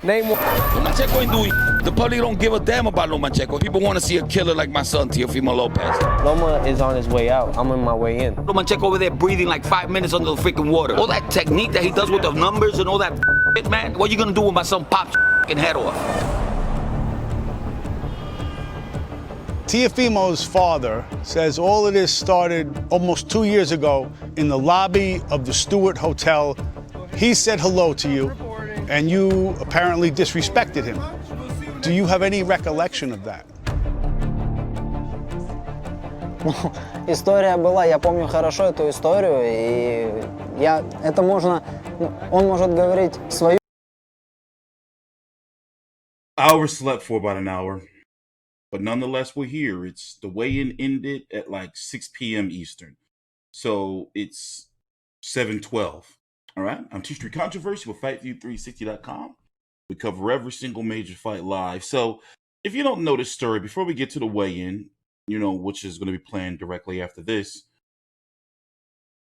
Name one. Lomachenko ain't doing. The public don't give a damn about Lomachenko. People want to see a killer like my son, Teofimo-Lopez. Loma is on his way out. I'm on my way in. Lomachenko over there breathing like 5 minutes under the freaking water. All that technique that he does with the numbers and all that shit, man. What you gonna do when my son pops your head off? Teofimo's father says all of this started almost 2 years ago in the lobby of the Stewart Hotel. He said hello to you, and you apparently disrespected him. Do you have any recollection of that? История была, я помню хорошо эту историю, и это можно, он может говорить свою. I overslept for about an hour, but nonetheless, we're here. It's the weigh-in ended at like 6 p.m. Eastern, so it's 7:12. All right, I'm TstreeT Controversy with FightView360.com. We cover every single major fight live. So if you don't know this story, before we get to the weigh-in, which is going to be planned directly after this,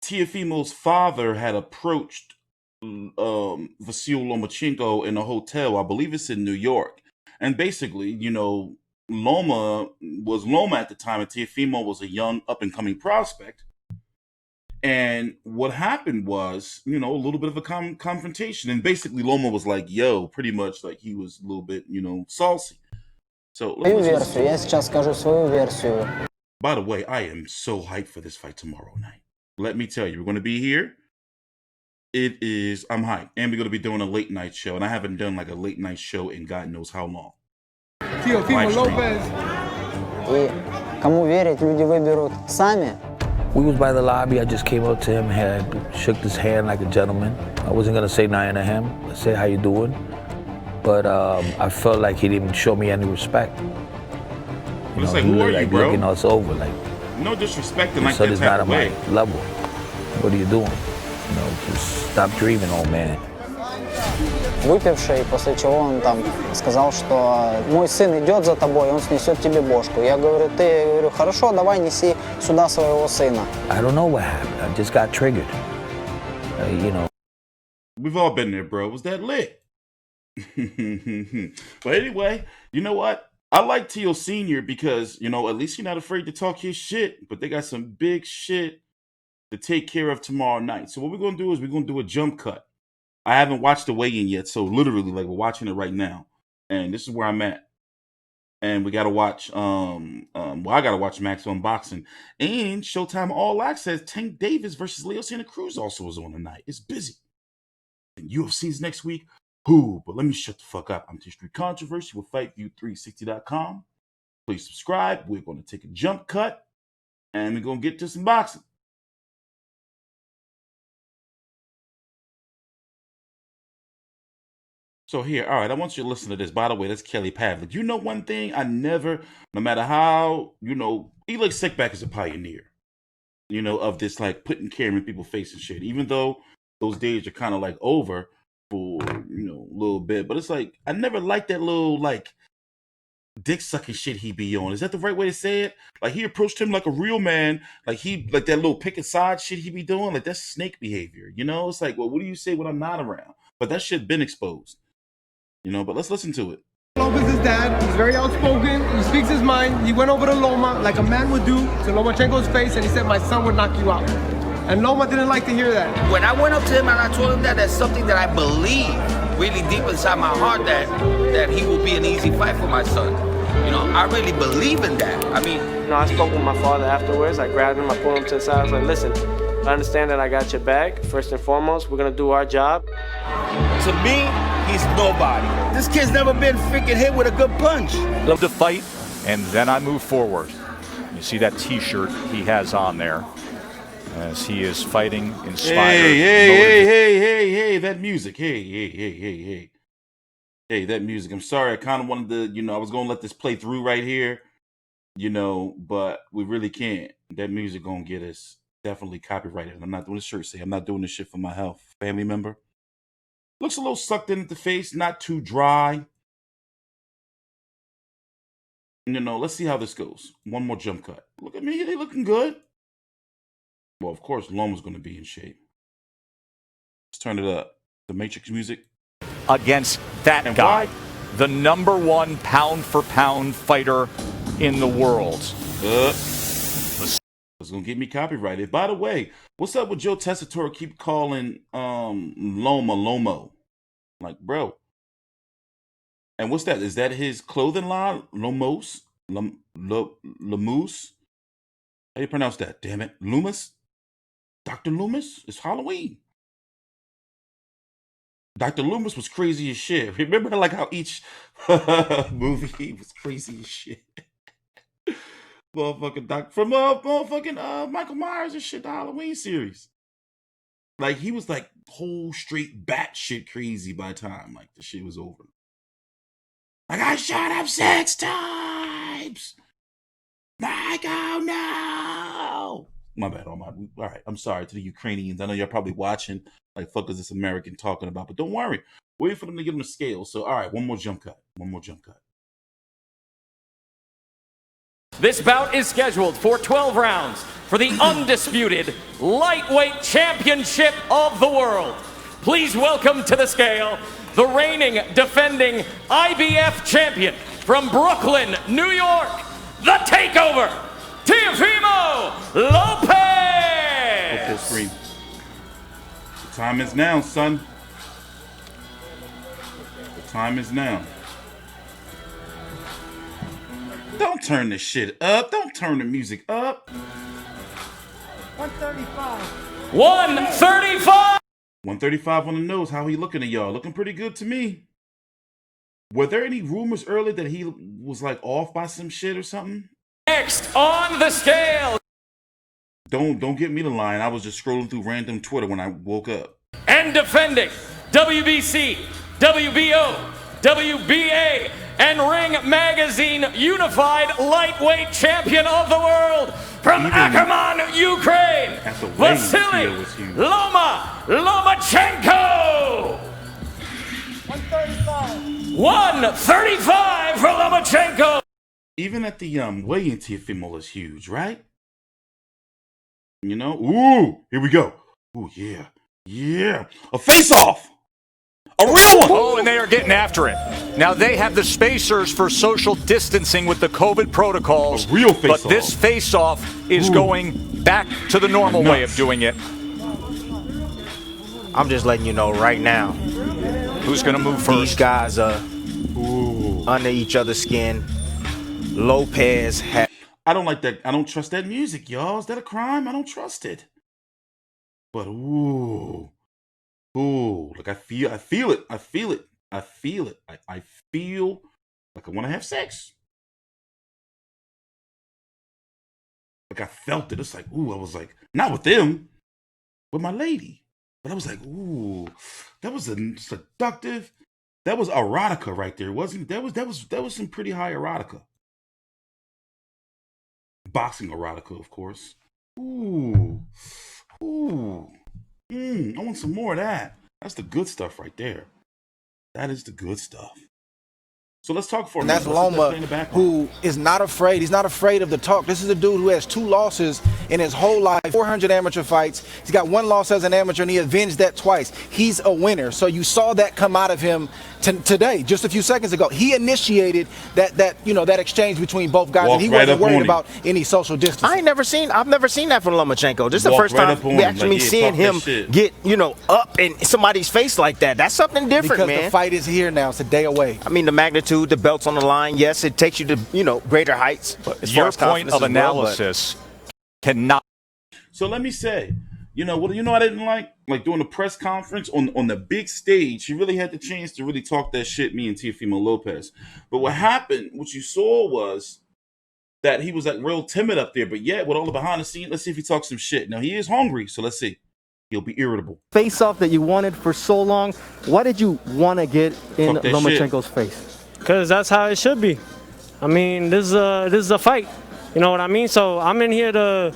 Teofimo's father had approached Vasil Lomachenko in a hotel. I believe it's in New York. And basically, Loma was Loma at the time, and Teofimo was a young up-and-coming prospect. And what happened was, a little bit of a confrontation. And basically, Loma was like, yo, pretty much like he was a little bit, saucy. So, Свою версию, я сейчас скажу свою версию. By the way, I am so hyped for this fight tomorrow night. Let me tell you, we're going to be here. I'm hyped. And we're going to be doing a late night show. And I haven't done like a late night show in God knows how long. Teofimo-Lopez. И кому верить, люди выберут сами. We was by the lobby. I just came up to him, shook his hand like a gentleman. I wasn't gonna say nothing to him. I said, "How you doing?" But I felt like he didn't show me any respect. It's like, who are you, bro? Looking us over, like no disrespecting, like so that it's type not of on way. my level. What are you doing? Just stop dreaming, old man. Выпивший, после чего он там сказал, что мой сын идет за тобой, он снесет тебе бошку. Я говорю, хорошо, давай неси сюда своего сына. I don't know what happened. I just got triggered. We've all been there, bro. Was that lit? But anyway, you know what? I like Teo Sr. because, at least you're not afraid to talk his shit, but they got some big shit to take care of tomorrow night. So what we're going to do is we're going to do a jump cut. I haven't watched the weigh-in yet, so literally, like, we're watching it right now. And this is where I'm at. And we got to watch, I got to watch Max Unboxing. And Showtime All Access, Tank Davis versus Leo Santa Cruz also is on tonight. It's busy. And UFC's next week. But let me shut the fuck up. I'm TstreeT Controversy with FightView360.com. Please subscribe. We're going to take a jump cut. And we're going to get to some boxing. So here, all right, I want you to listen to this. By the way, that's Kelly Pavlik. You know one thing? No matter how, Eli Sickback is a pioneer, of this, like, putting camera in people's face and shit. Even though those days are kind of, like, over for, a little bit. But it's like, I never liked that little, like, dick-sucking shit he be on. Is that the right way to say it? Like, he approached him like a real man. Like, that little pick side shit he be doing. Like, that's snake behavior, It's like, well, what do you say when I'm not around? But that shit been exposed. But let's listen to it. Lopez's dad, he's very outspoken, he speaks his mind. He went over to Loma like a man would do to Lomachenko's face, and he said, my son would knock you out. And Loma didn't like to hear that. When I went up to him and I told him that's something that I believe really deep inside my heart that he will be an easy fight for my son. I really believe in that. I mean, I spoke with my father afterwards. I grabbed him, I pulled him to the side. I was like, listen, I understand that I got your back. First and foremost, we're gonna do our job. To me, he's nobody. This kid's never been freaking hit with a good punch. Love to fight, and then I move forward. You see that T-shirt he has on there as he is fighting, inspired. Hey, that music. Hey, that music. I'm sorry, I kind of wanted to, I was going to let this play through right here, but we really can't. That music going to get us definitely copyrighted. I'm not doing this shirt say I'm not doing this shit for my health. Family member. Looks a little sucked in at the face, not too dry. Let's see how this goes. One more jump cut. Look at me, they looking good. Well, of course, Loma's going to be in shape. Let's turn it up. The Matrix music. Against that And guy, why? the #1 pound-for-pound fighter in the world. It's gonna get me copyrighted. By the way, what's up with Joe Tessitore keep calling Loma Lomo? Like, bro. And what's that? Is that his clothing line? Lomos? Lomos? How do you pronounce that? Damn it. Loomis? Dr. Loomis? It's Halloween. Dr. Loomis was crazy as shit. Remember like how each movie was crazy as shit? Motherfucking doc from Michael Myers and shit, the Halloween series. Like he was like whole straight batshit crazy by the time like the shit was over. Like I shot up 6 times. Michael, no. My bad. All right. I'm sorry to the Ukrainians. I know you're probably watching. Like fuck is this American talking about? But don't worry. Wait for them to give them a scale. So all right, one more jump cut. This bout is scheduled for 12 rounds for the undisputed lightweight championship of the world. Please welcome to the scale the reigning, defending IBF champion from Brooklyn, New York, the Takeover, Teofimo Lopez. Go full screen. The time is now, son. The time is now. Don't turn this shit up. Don't turn the music up. 135. 135. 135 on the nose. How he looking at y'all? Looking pretty good to me. Were there any rumors earlier that he was like off by some shit or something? Next on the scale. Don't get me the line. I was just scrolling through random Twitter when I woke up. And defending WBC, WBO, WBA, and Ring Magazine Unified Lightweight Champion of the World from Ackerman, Ukraine, Vasily Lomachenko. 135 for Lomachenko. Even at the weigh-in, Teofimo is huge, right? You know? Ooh, here we go. Ooh, yeah. Yeah. A face-off. A real one! Oh, and they are getting after it. Now, they have the spacers for social distancing with the COVID protocols. A real face-off. But this face-off is going back to the normal way of doing it. I'm just letting you know right now. Who's going to move first? These guys are under each other's skin. Lopez has... I don't like that. I don't trust that music, y'all. Is that a crime? I don't trust it. But, ooh, like I feel it. I feel like I want to have sex. Like I felt it. It's like, ooh, I was like, not with them, with my lady. But I was like, ooh, that was a seductive. That was erotica right there, wasn't it? That was some pretty high erotica. Boxing erotica, of course. Ooh. I want some more of that. That's the good stuff right there. That is the good stuff. So let's talk for a minute. That's Loma, who is not afraid. He's not afraid of the talk. This is a dude who has 2 losses in his whole life, 400 amateur fights. He's got 1 loss as an amateur, and he avenged that twice. He's a winner. So you saw that come out of him today, just a few seconds ago. He initiated that exchange between both guys, and he wasn't worried about any social distance. I've never seen that from Lomachenko. This is the first time we actually seeing him get, up in somebody's face like that. That's something different, man. Because the fight is here now. It's a day away. I mean, the magnitude, the belt's on the line. Yes, it takes you to, greater heights. But your point of analysis cannot. So let me say, I didn't like during the press conference on the big stage, he really had the chance to really talk that shit, me and Teofimo Lopez. But what happened, what you saw was that he was like real timid up there, but yet with all the behind the scenes, let's see if he talks some shit. Now he is hungry, so let's see. He'll be irritable. Face off that you wanted for so long. Why did you want to get in Lomachenko's face? Because that's how it should be. I mean, this is a fight. You know what I mean? So I'm in here to.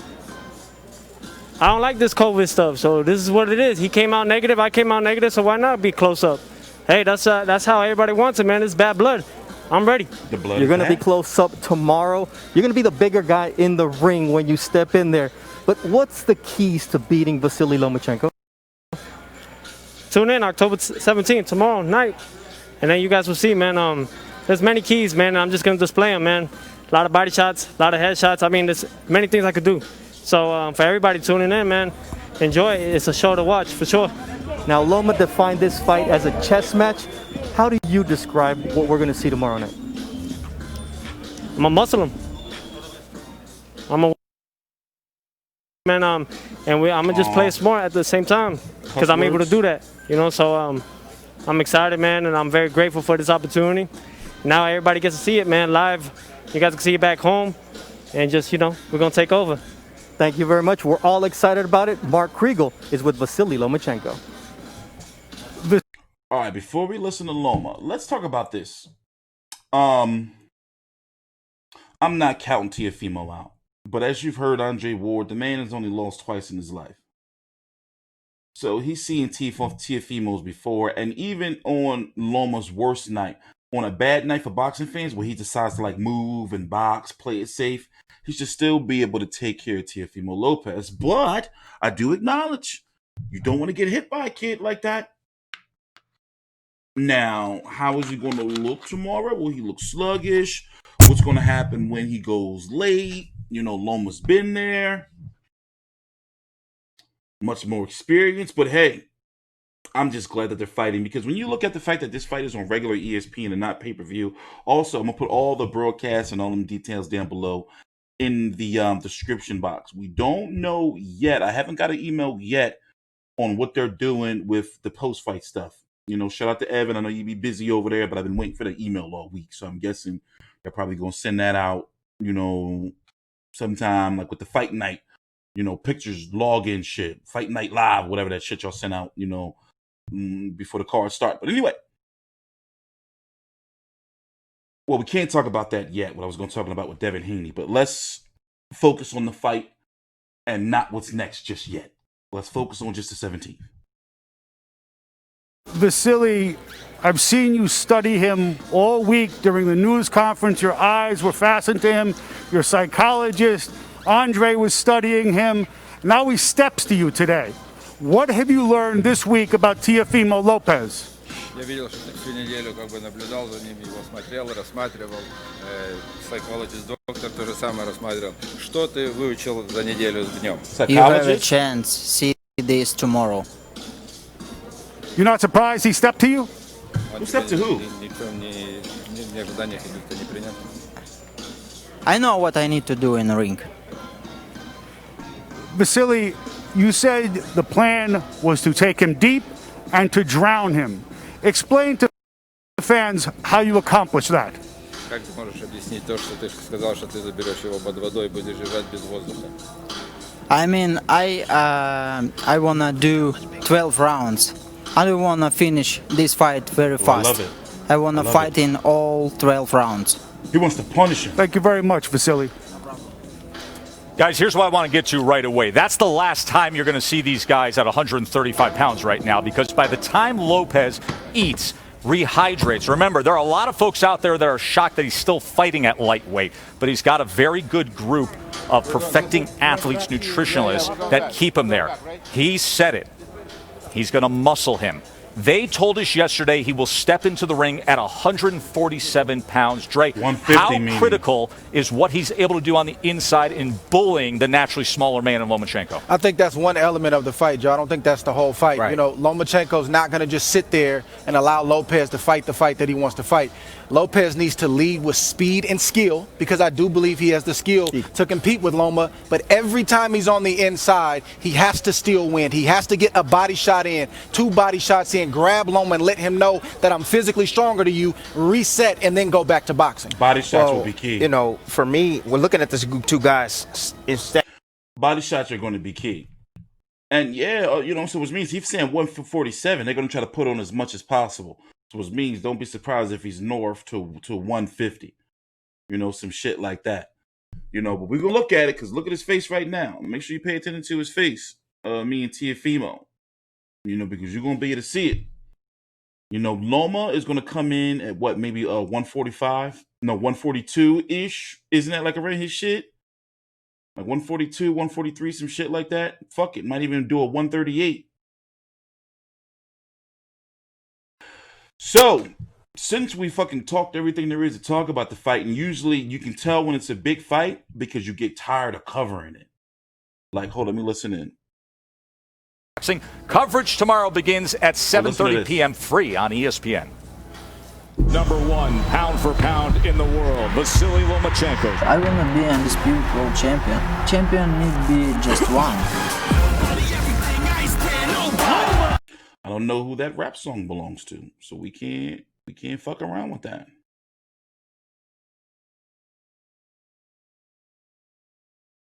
I don't like this COVID stuff, so this is what it is. He came out negative, I came out negative, so why not be close up? Hey, that's how everybody wants it, man. It's bad blood. I'm ready. The blood. You're going to be close up tomorrow. You're going to be the bigger guy in the ring when you step in there. But what's the keys to beating Vasily Lomachenko? Tune in October 17th, tomorrow night. and then you guys will see, man. There's many keys, man. And I'm just gonna display them, man. A lot of body shots, a lot of head shots. I mean, there's many things I could do. So for everybody tuning in, man, enjoy it. It's a show to watch for sure. Now, Loma defined this fight as a chess match. How do you describe what we're going to see tomorrow night? I'm gonna muscle him. I'm a man, and I'm gonna just play smart at the same time because I'm able to do that. You know, so I'm excited, man, and I'm very grateful for this opportunity. Now everybody gets to see it, man, live. You guys can see it back home, and just, you know, we're gonna take over. Thank you very much. We're all excited about it. Mark Kriegel is with Vasily Lomachenko. All right, before we listen to Loma, let's talk about this. I'm not counting Teofimo out, but as you've heard Andre Ward, the man has only lost twice in his life. So he's seen Teofimo's before, and even on Loma's worst night, on a bad night for boxing fans, where he decides to like move and box, play it safe, he should still be able to take care of Teofimo-Lopez. But I do acknowledge you don't want to get hit by a kid like that. Now, how is he going to look tomorrow? Will he look sluggish? What's going to happen when he goes late? You know, Loma's been there. Much more experience. But hey, I'm just glad that they're fighting, because when you look at the fact that this fight is on regular ESPN and not pay-per-view, also, I'm going to put all the broadcasts and all them details down below in the description box. We don't know yet. I haven't got an email yet on what they're doing with the post-fight stuff. You know, shout out to Evan. I know you'd be busy over there, but I've been waiting for the email all week. So I'm guessing they're probably going to send that out, you know, sometime like with the fight night, you know, pictures, login shit, fight night live, whatever that shit y'all send out, you know, before the cards start. But anyway, well, we can't talk about that yet, what I was going to talk about with Devin Haney, but let's focus on the fight and not what's next just yet. Let's focus on just the 17th. Vasily, I've seen you study him all week during the news conference. Your eyes were fastened to him. You're a psychologist. Andre was studying him. Now he steps to you today. What have you learned this week about Teofimo-Lopez? Я видел, что ты всю неделю как бы наблюдал за ним, его смотрел, рассматривал. Psychologist-доктор то же самое рассматривал. Что ты выучил за неделю в нем? You have a chance to see this tomorrow. You're not surprised he stepped to you? Who stepped to who? I know what I need to do in the ring. Vasily, you said the plan was to take him deep and to drown him. Explain to the fans how you accomplished that. Как ты можешь объяснить то, что ты сказал, что ты заберешь его под водой и будешь держать без воздуха? I mean, I wanna do 12 rounds. I don't wanna finish this fight very fast. I love it. I wanna fight in all 12 rounds. He wants to punish him. Thank you very much, Vasily. Guys, here's what I want to get to right away. That's the last time you're going to see these guys at 135 pounds right now, because by the time Lopez eats, rehydrates, remember, there are a lot of folks out there that are shocked that he's still fighting at lightweight, but he's got a very good group of perfecting athletes, nutritionalists that keep him there. He said it. He's going to muscle him. They told us yesterday he will step into the ring at 147 pounds. Dre, how critical is what he's able to do on the inside in bullying the naturally smaller man in Lomachenko? I think that's one element of the fight, Joe. I don't think that's the whole fight. Right. You know, Lomachenko's not going to just sit there and allow Lopez to fight the fight that he wants to fight. Lopez needs to lead with speed and skill, because I do believe he has the skill to compete with Loma. But every time he's on the inside, he has to still win. He has to get a body shot in, 2 body shots in, grab Loma and let him know that I'm physically stronger to you, reset, and then go back to boxing. Body shots will be key. You know, for me, we're looking at this two guys instead. Body shots are going to be key. And yeah, you know, so which means he's saying 147, they're going to try to put on as much as possible. So which means don't be surprised if he's north to 150. You know, some shit like that. You know, but we're going to look at it, because look at his face right now. Make sure you pay attention to his face. Me and Teofimo. You know, because you're going to be able to see it. You know, Loma is going to come in at what, maybe 145? No, 142-ish. Isn't that like around his shit? Like 142, 143, some shit like that. Fuck it. Might even do a 138. So, since we fucking talked everything there is to talk about the fight, and usually you can tell when it's a big fight because you get tired of covering it. Like, hold on, let me listen in. Coverage tomorrow begins at 7:30 p.m. free on ESPN. Number 1 pound for pound in the world, Vasily Lomachenko. I want to be undisputed world champion. Champion need to be just one. I don't know who that rap song belongs to, so we can't fuck around with that.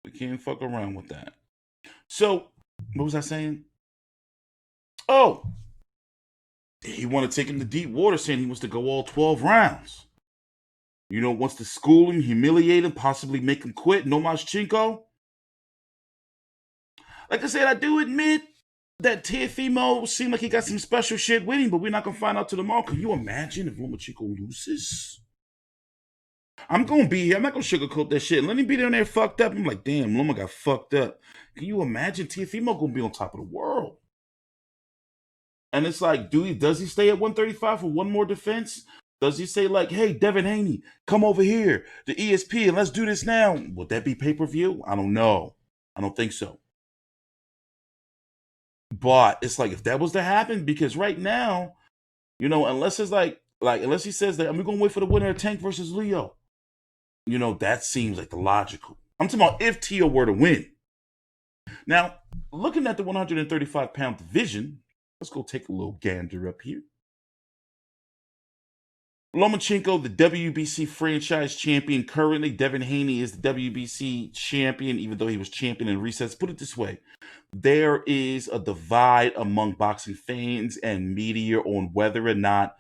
We can't fuck around with that. So, what was I saying? Oh, he want to take him to deep water, saying he wants to go all 12 rounds. You know, wants to school him, humiliate him, possibly make him quit. Lomachenko. Like I said, I do admit that Teofimo seemed like he got some special shit with him, but we're not going to find out till tomorrow. Can you imagine if Lomachenko loses? I'm going to be here. I'm not going to sugarcoat that shit. Let me be down there fucked up. I'm like, damn, Loma got fucked up. Can you imagine Teofimo going to be on top of the world? And it's like, does he stay at 135 for one more defense? Does he say like, hey, Devin Haney, come over here to ESPN, let's do this now? Would that be pay-per-view? I don't know. I don't think so. But it's like, if that was to happen, because right now, you know, unless it's unless he says that, I'm going to wait for the winner of Tank versus Leo. You know, that seems like the logical. I'm talking about if Tio were to win. Now, looking at the 135-pound division, let's go take a little gander up here. Lomachenko, the WBC franchise champion currently. Devin Haney is the WBC champion, even though he was champion in recess. Put it this way. There is a divide among boxing fans and media on whether or not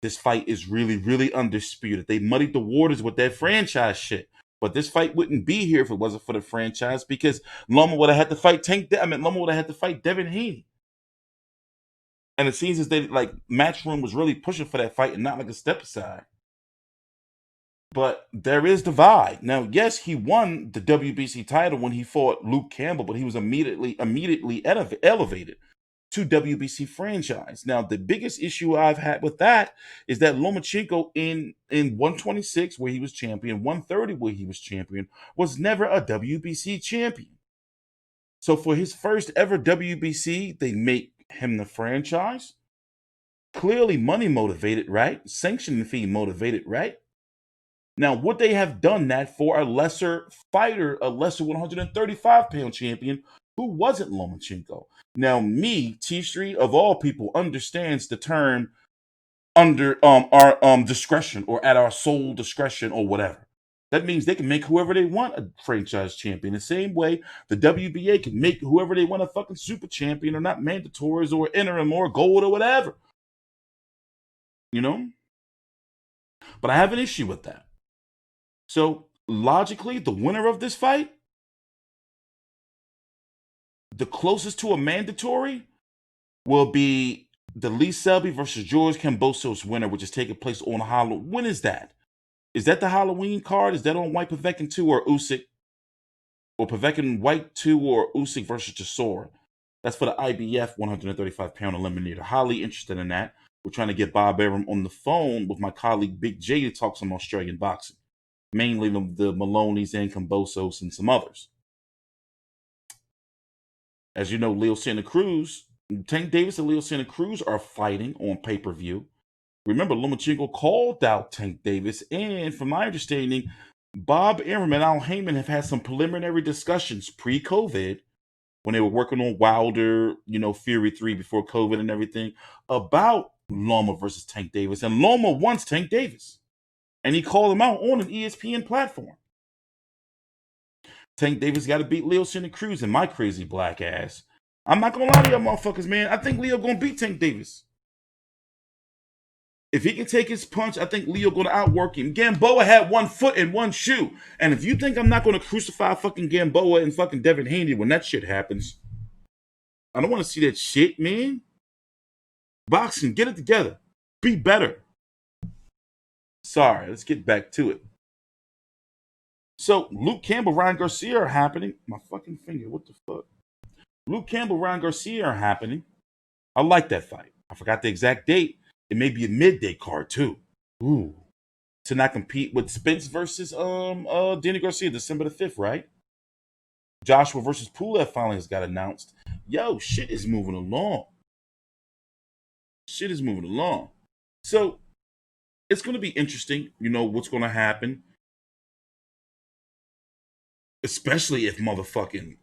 this fight is really, really undisputed. They muddied the waters with that franchise shit. But this fight wouldn't be here if it wasn't for the franchise, because Loma would have had to fight Loma would have had to fight Devin Haney. And it seems as they like Matchroom was really pushing for that fight and not like a step aside. But there is divide. Now, yes, he won the WBC title when he fought Luke Campbell, but he was immediately elevated to WBC franchise. Now, the biggest issue I've had with that is that Lomachenko in 126, where he was champion, 130, where he was champion, was never a WBC champion. So for his first ever WBC, they make him the franchise. Clearly money motivated, right? Sanctioning fee motivated, right? Now, would they have done that for a lesser fighter, a lesser 135-pound champion who wasn't Lomachenko? Now, me, TstreeT, of all people, understands the term under our discretion, or at our sole discretion, or whatever. That means they can make whoever they want a franchise champion. The same way the WBA can make whoever they want a fucking super champion, or not mandatories or interim or gold or whatever. You know? But I have an issue with that. So, logically, the winner of this fight, the closest to a mandatory, will be the Lee Selby versus George Kambosos winner, which is taking place on Halloween. When is that? Is that the Halloween card? Is that on White Povetkin 2 or Usyk? Or Povetkin White 2 or Usyk versus Chisora? That's for the IBF 135-pound eliminator. Highly interested in that. We're trying to get Bob Arum on the phone with my colleague Big J to talk some Australian boxing. Mainly the Maloneys and Kambosos and some others. As you know, Leo Santa Cruz, Tank Davis and Leo Santa Cruz are fighting on pay-per-view. Remember, Lomachenko called out Tank Davis, and from my understanding, Bob Arum and Al Heyman have had some preliminary discussions pre-COVID, when they were working on Wilder, you know, Fury 3 before COVID and everything, about Loma versus Tank Davis. And Loma wants Tank Davis. And he called him out on an ESPN platform. Tank Davis got to beat Leo Santa Cruz and my crazy black ass. I'm not going to lie to y'all motherfuckers, man. I think Leo going to beat Tank Davis. If he can take his punch, I think Leo going to outwork him. Gamboa had one foot and one shoe. And if you think I'm not going to crucify fucking Gamboa and fucking Devin Haney when that shit happens, I don't want to see that shit, man. Boxing, get it together. Be better. Sorry, let's get back to it. So, Luke Campbell, Ryan Garcia are happening. My fucking finger, what the fuck? Luke Campbell, Ryan Garcia are happening. I like that fight. I forgot the exact date. It may be a midday card too. Ooh. To not compete with Spence versus Danny Garcia, December the 5th, right? Joshua versus Pulev finally has got announced. Yo, shit is moving along. Shit is moving along. So it's going to be interesting, what's going to happen. Especially if motherfucking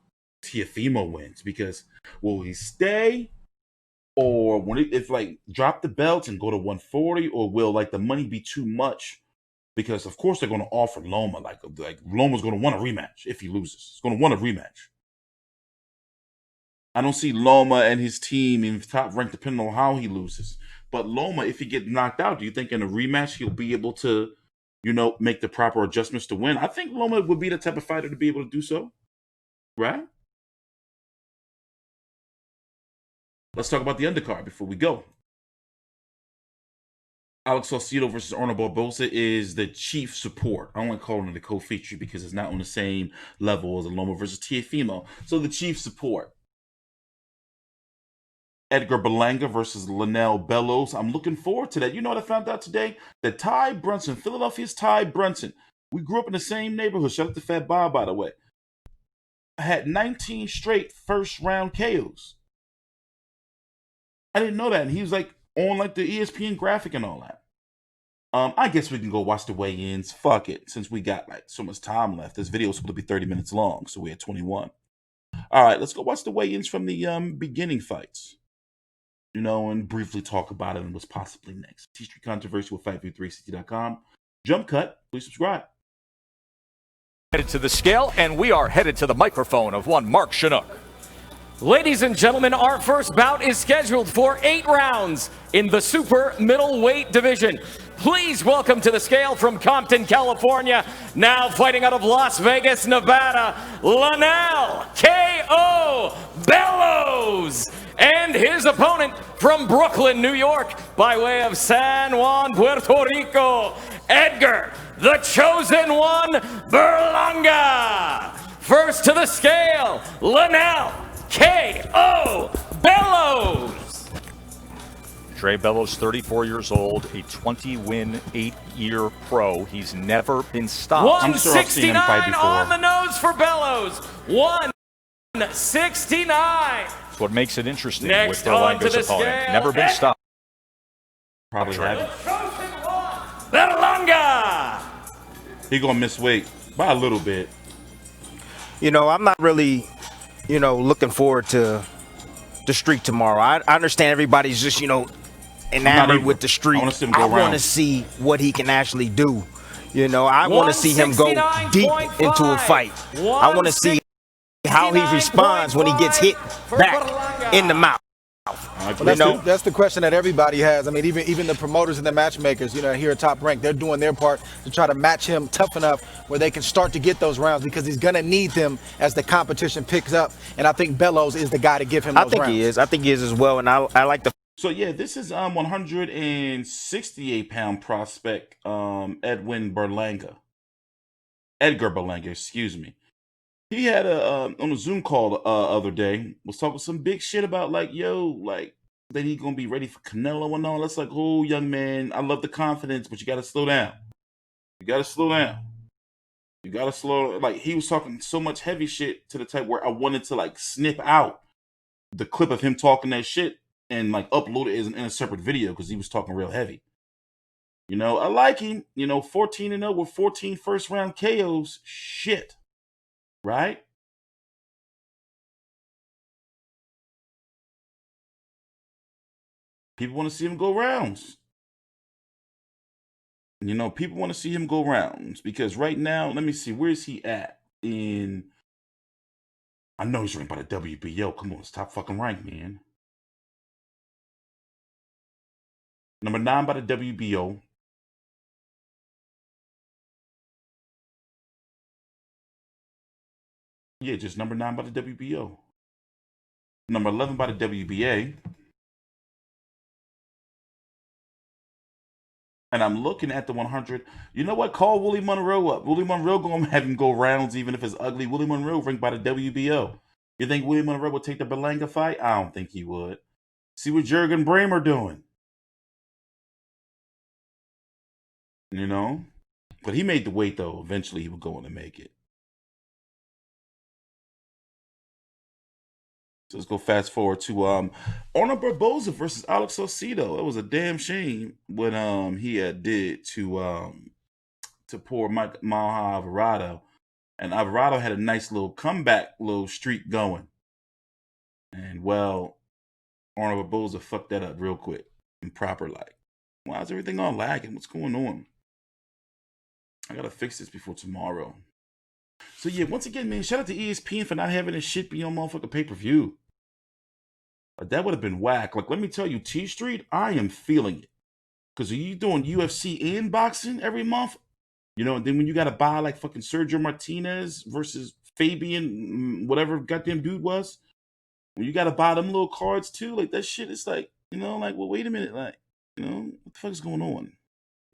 Teofimo wins. Because will he stay? Or if drop the belt and go to 140? Or will the money be too much? Because of course they're going to offer Loma. Like Loma's going to want a rematch if he loses. He's going to want a rematch. I don't see Loma and his team in top rank depending on how he loses. But Loma, if he gets knocked out, do you think in a rematch he'll be able to, make the proper adjustments to win? I think Loma would be the type of fighter to be able to do so. Right? Let's talk about the undercard before we go. Alex Saucedo versus Arnold Barboza is the chief support. I don't like calling it a co-feature because it's not on the same level as a Loma versus Teofimo. So the chief support. Edgar Berlanga versus Lanell Bellows. I'm looking forward to that. You know what I found out today? That Ty Brunson, Philadelphia's Ty Brunson, we grew up in the same neighborhood. Shout out to Fat Bob, by the way. Had 19 straight first-round KOs. I didn't know that. And he was on the ESPN graphic and all that. I guess we can go watch the weigh-ins. Fuck it. Since we got so much time left. This video is supposed to be 30 minutes long, so we're at 21. All right, let's go watch the weigh-ins from the beginning fights. And briefly talk about it and what's possibly next. TstreeT Controversy with FightView360.com. Jump cut. Please subscribe. Headed to the scale, and we are headed to the microphone of one Mark Chinook. Ladies and gentlemen, our first bout is scheduled for 8 rounds in the super middleweight division. Please welcome to the scale from Compton, California, now fighting out of Las Vegas, Nevada, Lanell K.O. Bellows, and his opponent from Brooklyn, New York, by way of San Juan, Puerto Rico, Edgar, the Chosen One, Berlanga. First to the scale, Lanell K.O. Bellows. Dre Bellows, 34 years old, a 20-win, 8-year pro. He's never been stopped. 169 on the nose for Bellows. 169. That's what makes it interesting Next with Berlanga's opponent. Scale, Never been stopped. Probably haven't. Berlanga. He gonna miss weight by a little bit. I'm not really, looking forward to the streak tomorrow. I understand everybody's just, enamored with the streak. I want to see what he can actually do. I want to see him go deep into a fight. I want to see how he responds when he gets hit back in the mouth. That's the question that everybody has. I mean, even the promoters and the matchmakers, here at Top Rank, they're doing their part to try to match him tough enough where they can start to get those rounds because he's going to need them as the competition picks up. And I think Bellows is the guy to give him those rounds. I think he is as well. And I like the. So yeah, this is 168-pound prospect Edgar Berlanga, excuse me. He had on a Zoom call the other day, was talking some big shit about that he gonna be ready for Canelo and all. That's oh young man, I love the confidence, but you gotta slow down. You gotta slow down. He was talking so much heavy shit to the type where I wanted to snip out the clip of him talking that shit and upload it in a separate video because he was talking real heavy. I like him. 14-0 with 14 first-round KOs. Shit. Right? People want to see him go rounds. People want to see him go rounds because right now, let me see, where is he at? I know he's ranked by the WBO. Come on, it's top fucking rank, man. Number 9 by the WBO. Yeah, just number 9 by the WBO. Number 11 by the WBA. And I'm looking at the 100. You know what? Call Willie Monroe up. Willie Monroe going to have him go rounds even if it's ugly. Willie Monroe ranked by the WBO. You think Willie Monroe would take the Berlanga fight? I don't think he would. See what Jurgen Bremer doing. you know. But he made the weight, though. Eventually, he was going to make it. So let's go fast forward to Arnold Barboza versus Alex Saucedo. It was a damn shame what he did to poor Maha Alvarado. And Alvarado had a nice little comeback, little streak going. And, well, Arnold Barboza fucked that up real quick and proper like. Why is everything all lagging? What's going on? I got to fix this before tomorrow. So, yeah, once again, man, shout out to ESPN for not having this shit be on motherfucking pay-per-view. That would have been whack. Like, let me tell you, TstreeT, I am feeling it. Because are you doing UFC and boxing every month? You know, and then when you got to buy, like, fucking Sergio Martinez versus Fabian, whatever goddamn dude was, when you got to buy them little cards, too, like, that shit is like, you know, like, well, wait a minute, like, you know, what the fuck is going on?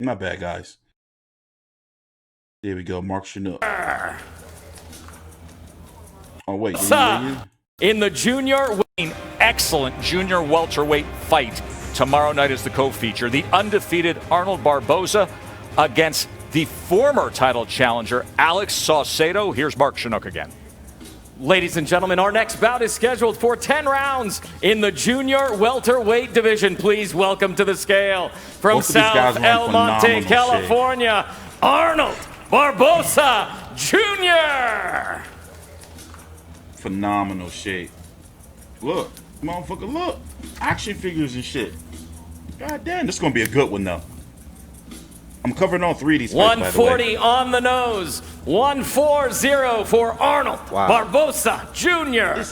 My bad, guys. There we go, Mark Chinook. Oh, wait. In the junior, excellent junior welterweight fight. Tomorrow night is the co-feature. The undefeated Arnold Barboza against the former title challenger, Alex Saucedo. Here's Mark Chinook again. Ladies and gentlemen, our next bout is scheduled for 10 rounds in the junior welterweight division. Please welcome to the scale from South El Monte, California, Arnold Barboza Jr. Phenomenal shape. Look, motherfucker, look. Action figures and shit. God damn, this is going to be a good one, though. I'm covering all three of these fights, 140 on the nose. 140 for Arnold Barboza Jr.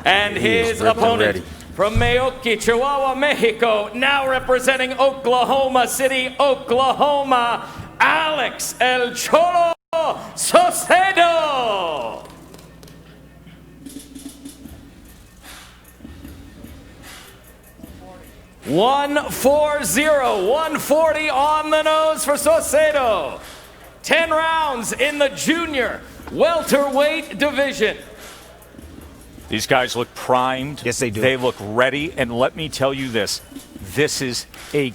And his opponent from Meoki, Chihuahua, Mexico, now representing Oklahoma City, Oklahoma, Alex El Cholo Saucedo. $140 on the nose for Saucedo. 10 rounds in the junior welterweight division. These guys look primed. Yes, they do. They look ready. And let me tell you this. This is a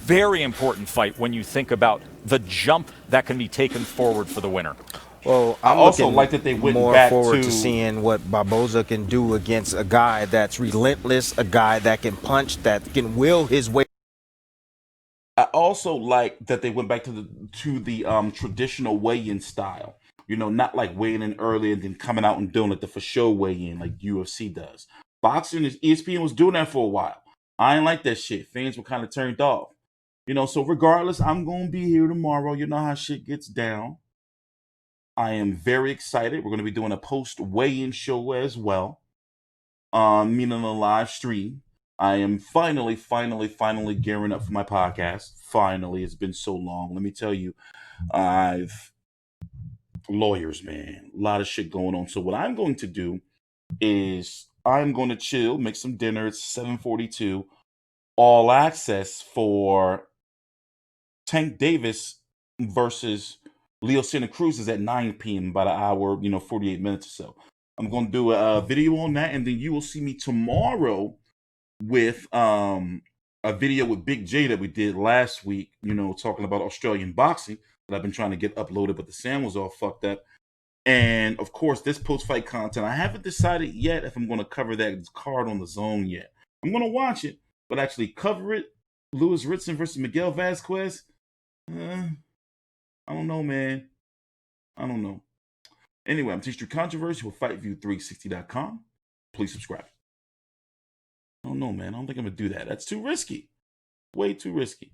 very important fight when you think about the jump that can be taken forward for the winner. Well, I also like that they went more back forward to to seeing what Barboza can do against a guy that's relentless, a guy that can punch, that can will his way. I also like that they went back to the traditional weigh-in style. You know, not like weighing in early and then coming out and doing like the for show weigh-in like UFC does. Boxing, ESPN was doing that for a while. I ain't like that shit. Fans were kind of turned off. You know, so regardless, I'm going to be here tomorrow. You know how shit gets down. I am very excited. We're going to be doing a post weigh-in show as well. Meaning a live stream. I am finally gearing up for my podcast. Finally, it's been so long. Let me tell you, lawyers, man, a lot of shit going on. So what I'm going to do is I'm going to chill, make some dinner. It's 7:42. All access for Tank Davis versus Leo Santa Cruz is at 9 p.m. about an hour, 48 minutes or so. I'm going to do a video on that, and then you will see me tomorrow with a video with Big J that we did last week, talking about Australian boxing that I've been trying to get uploaded, but the sound was all fucked up. And, of course, this post-fight content, I haven't decided yet if I'm going to cover that card on the Zone yet. I'm going to watch it, but actually cover it. Louis Ritson versus Miguel Vasquez, I don't know, man. I don't know. Anyway, I'm TstreeT Controversy with FightView360.com. Please subscribe. I don't know, man. I don't think I'm going to do that. That's too risky. Way too risky.